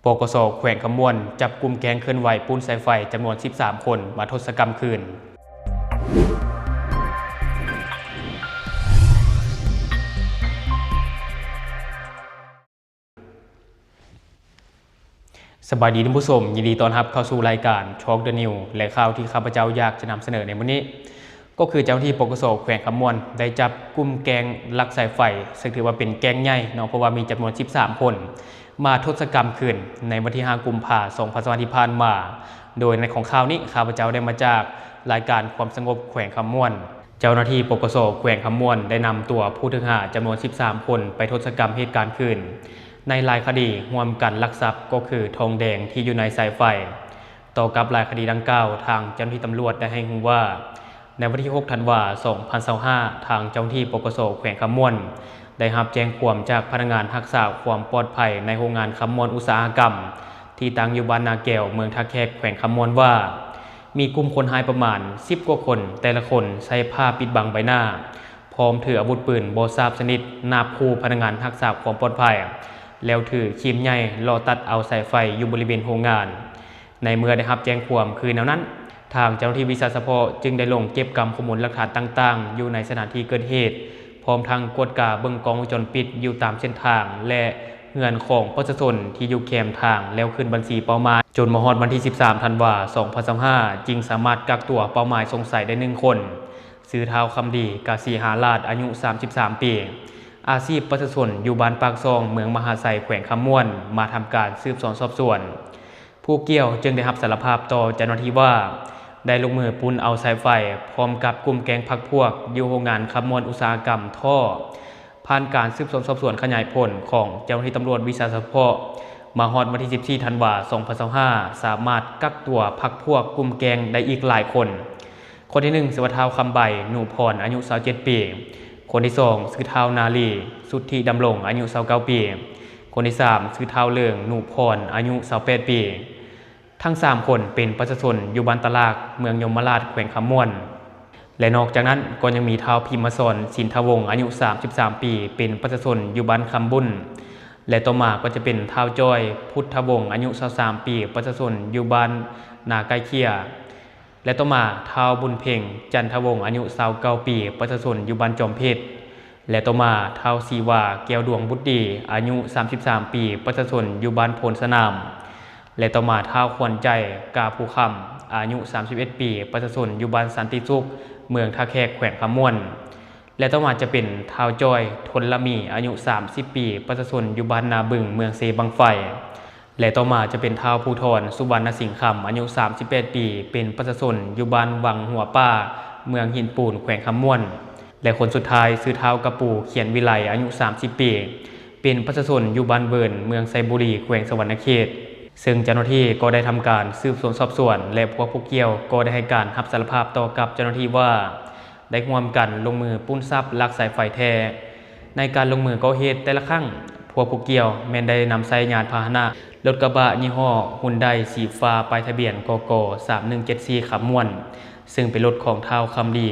ปกส.แขวงคำม่วนจับกลุ่มแก๊งเคลื่อนไหวปูนสายไฟจำนวน 13 คนมาทศกรรมคืนสบายดีท่านผู้ชมยินดีต้อนรับเข้าสู่รายการช็อคเดอะนิวและข่าวที่ข้าพเจ้าอยากจะนำเสนอในวันนี้ก็คือเจ้าหน้าที่ปกส.แขวงคำม่วนได้จับกลุ่มแก๊งลักสายไฟซึ่งถือว่าเป็นแก๊งใหญ่เนาะเพราะว่ามีจำนวน 13 คนมาทศกรรมคืนในวันที่ 5 กุมภาพันธ์ 2025 ที่ผ่านมาโดยในของข่าวนี้ข้าพเจ้าได้มาจากรายการความสงบแขวงคำม่วนเจ้าหน้าที่ปกส.แขวงคำม่วนได้นำตัวผู้ต้องหาจำนวน 13 คนไปทศกรรมเหตุการณ์คืนในรายคดีร่วมกันลักทรัพย์ก็คือทองแดงที่อยู่ในสายไฟต่อกับรายคดีดังกล่าวทางเจ้าหน้าที่ตำรวจได้ให้รู้ว่าในวันที่ 6 ธันวาคม 2025 ทางเจ้าหน้าที่ปกส.แขวงคำม่วนได้รับแจ้งความจากพนักงานรักษาความปลอดภัยในโรงงานคำม่วนอุตสาหกรรมที่ตั้งอยู่บ้านนาแก้วเมืองท่าแขกแขวงคำม่วนว่ามีกลุ่มคนหายประมาณ10กว่าคนแต่ละคนใช้ผ้าปิดบังใบหน้าพร้อมถืออาวุธปืนบ่ทราบชนิดนาบคู่พนักงานรักษาความปลอดภัยแล้วถือครีมใหญ่รอตัดเอาสายไฟอยู่บริเวณโรงงานในเมื่อได้รับแจ้งความคืนนั้นทางเจ้าหน้าที่วิชาเฉพาะจึงได้ลงเก็บกำข้อมูลหลักฐานต่างๆอยู่ในสถานที่เกิดเหตุพร้อมทั้งกวดกาเบิ่งกล้องวงจรปิดอยู่ตามเส้นทางและเฮือนของประชาชนที่อยู่แคมทางแล้วขึ้นบัญชีเป้าหมายจนมาฮอดวันที่ 13 ธันวาคม 2025จึงสามารถกักตัวเป้าหมายสงสัยได้1คนชื่อท้าวคำดีกาสีหาราชอายุ 33 ปีอาชีพประชาชนอยู่บ้านปากซองเมืองมหาไซแขวงคำม่วนมาทำการสืบสวนสอบสวนผู้เกี่ยวจึงได้รับสารภาพต่อเจ้าหน้าที่ว่าได้ลงมือปุ้นเอาสายไฟพร้อมกับกลุ่มแก๊งพักพวกอยู่โรงงานคำม่วนอุตสาหกรรมท่อผ่านการสืบสวนสอบสวนขยายผลของเจ้าหน้าที่ตำรวจวิชาเฉพาะมาฮอดวันที่ 14 ธันวาคม 2025สามารถกักตัวพักพวกกลุ่มแก๊งได้อีกหลายคนคนที่1ชื่อว่าท้าวคำใบหนูพรอายุ 27 ปีคนที่2ชื่อท้าวนาลีสุทธิดำรงอายุ 29 ปีคนที่3ชื่อท้าวเลิงหนูพรอายุ 28 ปีทั้ง3คนเป็นประชาชนอยู่บ้านตลากเมืองยมราชแขวงคำม่วนและนอกจากนั้นก็ยังมีท้าวพิมพ์สอนสินทวงศ์อายุ 33 ปีเป็นประชาชนอยู่บ้านคำบุญและต่อมาก็จะเป็นท้าวจ้อยพุทธวงศ์อายุ 23 ปีประชาชนอยู่บ้านนาไกเคียและต่อมาท้าวบุญเพ่งจันทวงศ์อายุ 29 ปีประชาชนอยู่บ้านจอมเพชรและต่อมาท้าวสีวาแก้วดวงบุตรดีอายุ 33 ปีประชาชนอยู่บ้านโพนสนามและต่อมาท้าวขวัญใจกาภูคำอายุ 31 ปีประชาชนอยู่บ้านสันติสุขเมืองท่าแขกแขวงคำม่วนและต่อมาจะเป็นท้าวจอยทนละมีอายุ 30 ปีประชาชนอยู่บ้านนาบึงเมืองเซบังไฟและต่อมาจะเป็นท้าวภูธรสุวรรณสิงห์คำอายุ 38 ปีเป็นประชาชนอยู่บ้านวังหัวป้าเมืองหินปูนแขวงคำม่วนและคนสุดท้ายชื่อท้าวกระปูเขียนวิไลอายุ 30 ปีเป็นประชาชนอยู่บ้านเวิร์นเมืองไซบุรีแขวงสวรรณเขตซึ่งเจ้าหน้าที่ก็ได้ทำการสืบสวนสอบสวนและพวกผู้เกี่ยวก็ได้ให้การรับสารภาพต่อกับเจ้าหน้าที่ว่าได้ร่วมกันลงมือปุ้นทรัพย์ลักสายไฟแท้ในการลงมือก่อเหตุแต่ละครั้งพวกผู้เกี่ยวแม้นได้นำใช้ยานพาหนะรถกระบะยี่ห้อฮุนไดสีฟ้าป้ายทะเบียนกก3174 ขำม่วนซึ่งเป็นรถของท้าวคำดี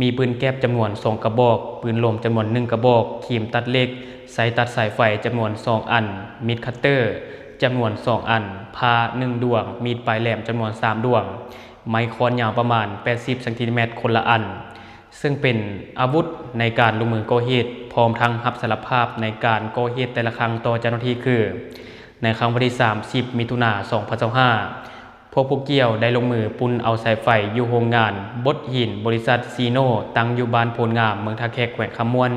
มีปืนแก๊ปจำนวน2กระบอกปืนลมจำนวน1กระบอกครีมตัดเหล็กสายตัดสายไฟจำนวน2อันมิดคัตเตอร์จำนวน2อันพา1ดวงมีดปลายแหลมจำนวน3ดวงไม้ค้อนยาวประมาณ80 ซมคนละอันซึ่งเป็นอาวุธในการลงมือก่อเหตุพร้อมทั้งรับสารภาพในการก่อเหตุแต่ละครั้งต่อเจ้าหน้าที่คือในครั้งวันที่ 30 มิถุนายน 2025พวกผู้เกี่ยวได้ลงมือปุ้นเอาสายไฟอยู่โรงงานบดหินบริษัทซีโน่ตั้งอยู่บ้านโพนงามเมืองท่าแขกแขวงคำม่วน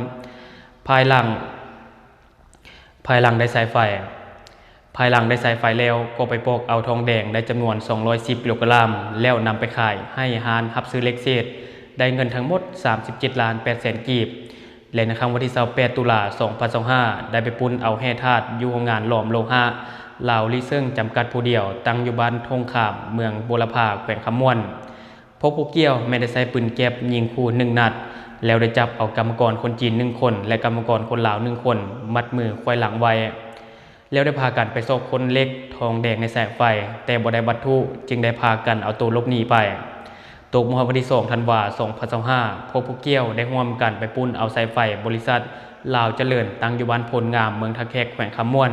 ภายหลังได้สายไฟแล้วก็ไปปอกเอาทองแดงได้จำนวน210 กิโลกรัมแล้วนำไปขายให้ร้านรับซื้อเหล็กเศษได้เงินทั้งหมด 37,800,000 กีบและในครั้งวันที่ 28 ตุลาคม 2025ได้ไปปุ้นเอาแห่ธาตุอยู่โรงงานหลอมโลหะลาวลิเซิ่งจำกัดผู้เดียวตั้งอยู่บ้านทงขามเมืองโบราพาแขวงคำม่วนพบผู้เกี่ยวไม่ได้ใช้ปืนแก๊ปยิงคู่1 นัดแล้วได้จับเอากรรมกรคนจีน1 คนและกรรมกรคนลาว1 คนมัดมือควายหลังไว้แล้วได้พากันไปซอกค้นเหล็กทองแดงในแสงไฟแต่บ่ได้วัตถุจึงได้พากันเอาตัวหลบหนีไปตกวันที่ 2 ธันวาคม 2025พวกผู้เกี่ยวได้ร่วมกันไปปุ้นเอาสายไฟบริษัทลาวเจริญตั้งอยู่บ้านโพนงามเมืองท่าแขกแขวงคำม่วน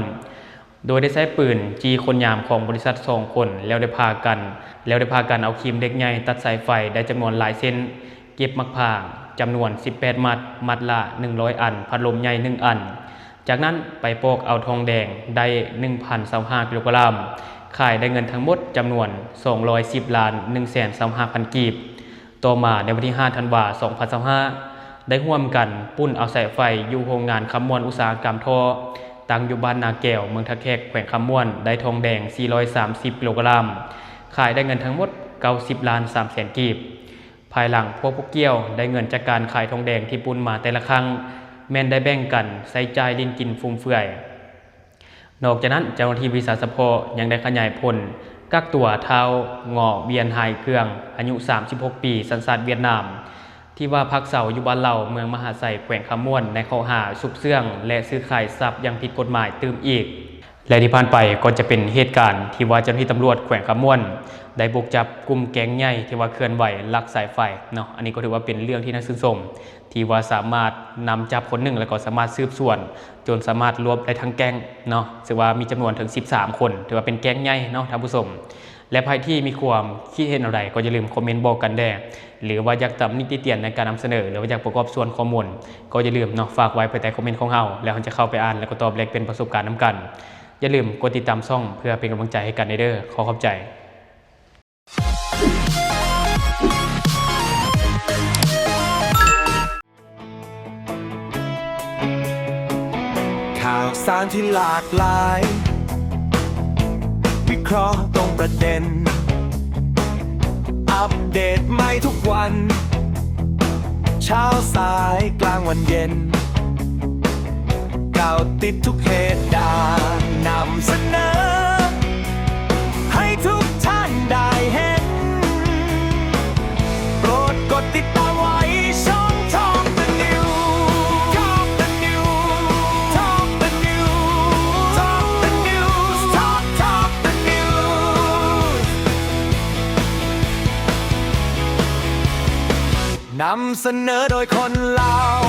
โดยได้ใช้ปืนจีคนยามของบริษัท2 คนแล้วได้พากันเอาครีมเด็กใหญ่ตัดสายไฟได้จำนวนหลายเส้นเก็บมักพร้างจำนวน18มัดละ100อันพัดลมใหญ่1อันจากนั้นไปโปกเอาทองแดงได้ 1,025 กิโลกรัมขายได้เงินทั้งหมดจำนวน210,125,000 กีบต่อมาในวันที่5ธันวาคม2025ได้ร่วมกันปุ้นเอาสายไฟอยู่โรงงานคำมวนอุตสาหกรรมท่อตั้งอยู่บ้านนาแก้วเมืองทะแคกแขวงคำม่วนได้ทองแดง430 กิโลกรัมขายได้เงินทั้งหมด90,300,000 กีบภายหลังพวกเกี้ยวได้เงินจากการขายทองแดงที่ปุ้นมาแต่ละครั้งแม่นได้แบ่งกันใส่ใจลิ้นกินฟุ่มเฟือยนอกจากนั้นเจ้าหน้าที่วิสาสะเพาะยังได้ขยายผลกักตัวเท้าเงาะเวียนหายเครื่องอายุ36 ปีสัญชาติเวียดนามที่ว่าพักเสาอยู่บ้านเหล่าเมืองมหาไซแขวงคำม่วนในข้อหาซุกเสื่องและซื้อขายทรัพย์ยังผิดกฎหมายตื่มอีกและที่ผ่านไปก็จะเป็นเหตุการณ์ที่ว่าเจ้าหน้าที่ตำรวจแขวงคำม่วนได้บุกจับกลุ่มแก๊งใหญ่ที่ว่าเคลื่อนไหวลักสายไฟเนาะอันนี้ก็ถือว่าเป็นเรื่องที่น่าชื่นชมที่ว่าสามารถนำจับคนหนึ่งแล้วก็สามารถสืบสวนจนสามารถรวบได้ทั้งแก๊งเนาะถือว่ามีจำนวนถึง13 คนถือว่าเป็นแก๊งใหญ่เนาะท่านผู้ชมและใครที่มีความคิดเห็นอะไรก็อย่าลืมคอมเมนต์บอกกันแด่หรือว่าอยากตำหนิติเตียนในการนำเสนอหรือว่าอยากประกอบส่วนข้อมูลก็อย่าลืมเนาะฝากไว้ภายใต้คอมเมนต์ของเราแล้วเราจะเข้าไปอ่านแล้วก็ตอบแลกเป็นประสบการณ์นำกันอย่าลืมกดติดตามช่องเพื่อเป็นกำลังใจให้กันเด้อขอขอบใจข่าวสารที่หลากหลายวิเคราะห์ตรงประเด็นอัปเดตใหม่ทุกวันเช้าสายกลางวันเย็นก่าวติดทุกเหตุการณ์นำเสนอให้ทุกท่านได้เห็นโปรดกดติดตามไว้ช่อง Talk the News Talk the News Talk the News Talk the News Talk the News นำเสนอโดยคนลาว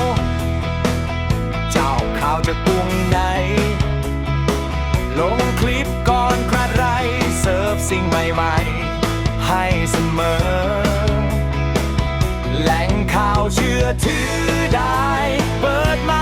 เจ้าข่าวจากกรุงไหนลงคลิปก่อนใครเสิร์ฟสิ่งใหม่ๆให้เสมอแหล่งข่าวเชื่อถือได้เปิดมา